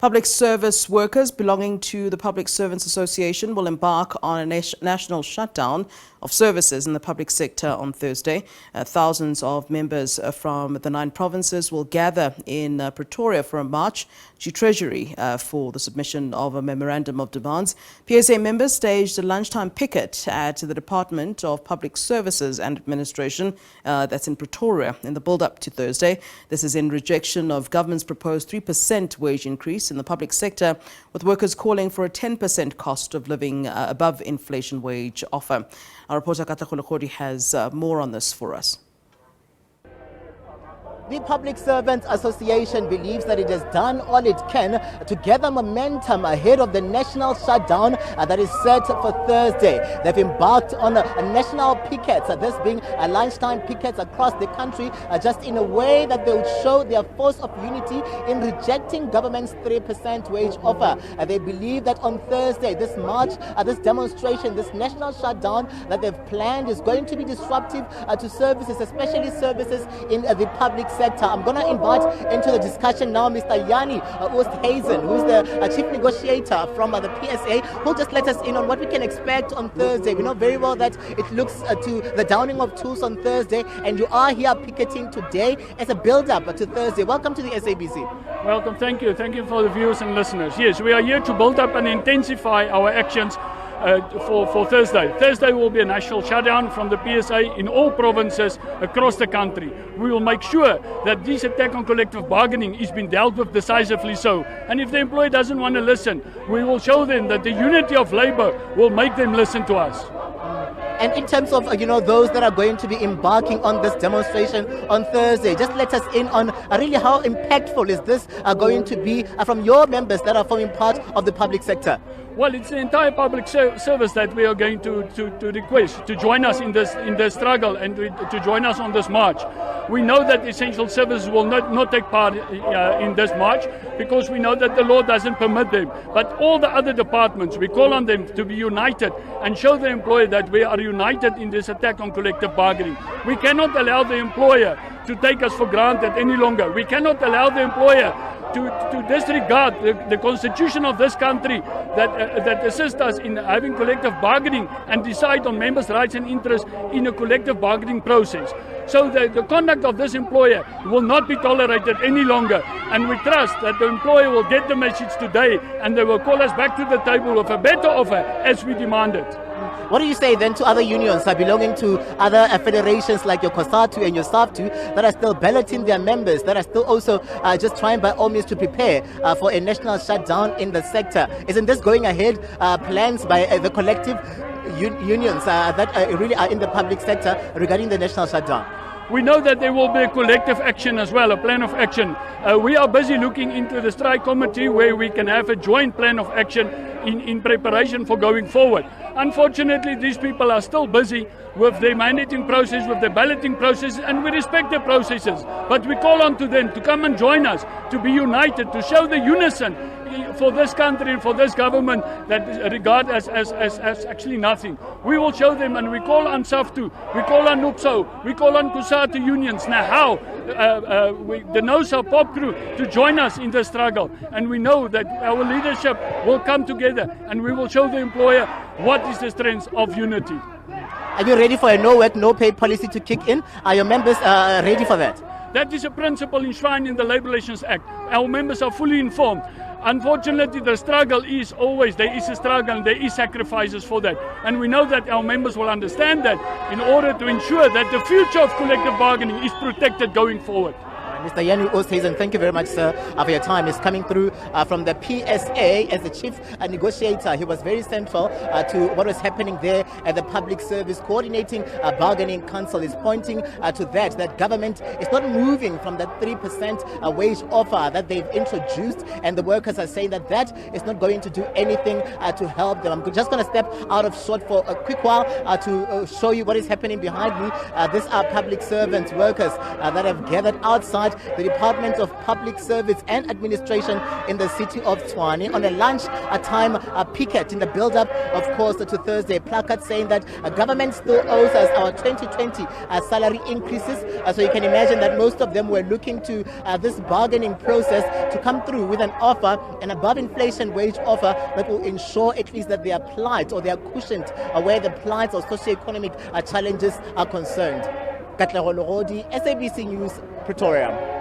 Public service workers belonging to the Public Servants Association will embark on a national shutdown of services in the public sector on Thursday. Thousands of members from the 9 provinces will gather in Pretoria for a march to Treasury for the submission of a memorandum of demands. PSA members staged a lunchtime picket at the Department of Public Services and Administration that's in Pretoria in the build-up to Thursday. This is in rejection of government's proposed 3% wage increase in the public sector, with workers calling for a 10% cost of living above inflation wage offer. Our reporter Katlego Legodi has more on this for us. The Public Servants Association believes that it has done all it can to gather momentum ahead of the national shutdown that is set for Thursday. They've embarked on a national picket, this being a lunchtime pickets across the country, just in a way that they would show their force of unity in rejecting government's 3% wage offer. They believe that on Thursday, this march, this demonstration, this national shutdown that they've planned is going to be disruptive to services, especially services in the public sector. I'm going to invite into the discussion now Mr. Yanni Oosthuizen, who's the chief negotiator from the PSA, who'll just let us in on what we can expect on Thursday. We know very well that it looks to the downing of tools on Thursday, and you are here picketing today as a build-up to Thursday. Welcome to the SABC. Welcome, thank you. Thank you for the viewers and listeners. Yes, we are here to build up and intensify our actions for Thursday. Thursday will be a national shutdown from the PSA in all provinces across the country. We will make sure that this attack on collective bargaining is being dealt with decisively so. And if the employer doesn't want to listen, we will show them that the unity of labor will make them listen to us. And in terms of, those that are going to be embarking on this demonstration on Thursday, just let us in on really how impactful is this going to be from your members that are forming part of the public sector? Well, it's the entire public service that we are going to request to join us in this struggle and to join us on this march. We know that essential services will not take part in this march because we know that the law doesn't permit them. But all the other departments, we call on them to be united and show the employer that we are united in this attack on collective bargaining. We cannot allow the employer to take us for granted any longer. We cannot allow the employer to disregard the constitution of this country that assists us in having collective bargaining and decide on members' rights and interests in a collective bargaining process. So the conduct of this employer will not be tolerated any longer, and we trust that the employer will get the message today and they will call us back to the table with a better offer as we demanded. What do you say then to other unions belonging to other federations like your COSATU and your SABC that are still balloting their members, that are still also just trying by all means to prepare for a national shutdown in the sector? Isn't this going ahead plans by the collective unions that really are in the public sector regarding the national shutdown? We know that there will be a collective action as well, a plan of action. We are busy looking into the strike committee where we can have a joint plan of action in preparation for going forward. Unfortunately, these people are still busy with their mandating process, with the balloting process, and we respect the processes. But we call on to them to come and join us, to be united, to show the unison for this country and for this government that regard as actually nothing. We will show them, and we call on SAFTU, we call on NUPSO, we call on COSATU unions now how the NOSA pop crew to join us in the struggle, and we know that our leadership will come together and we will show the employer what is the strength of unity. Are you ready for a no work, no pay policy to kick in? Are your members ready for that? That is a principle enshrined in the Labour Relations Act. Our members are fully informed. Unfortunately, the struggle is always, there is a struggle and there is sacrifices for that. And we know that our members will understand that in order to ensure that the future of collective bargaining is protected going forward. Mr. Yanni Oosthuizen, thank you very much, sir, for your time. He's coming through from the PSA as the chief negotiator. He was very central to what was happening there at the Public Service Coordinating Bargaining Council. Is pointing to that government is not moving from that 3% wage offer that they've introduced, and the workers are saying that is not going to do anything to help them. I'm just going to step out of shot for a quick while to show you what is happening behind me. These are public servants, workers that have gathered outside at the Department of Public Service and Administration in the city of Tshwane on a lunchtime picket in the build-up, of course, to Thursday. Placard saying that government still owes us our 2020 salary increases. So you can imagine that most of them were looking to this bargaining process to come through with an offer, an above-inflation wage offer that will ensure at least that they are plight or they are cushioned where the plight or socio-economic challenges are concerned. Katlego Legodi, SABC News, Pretoria.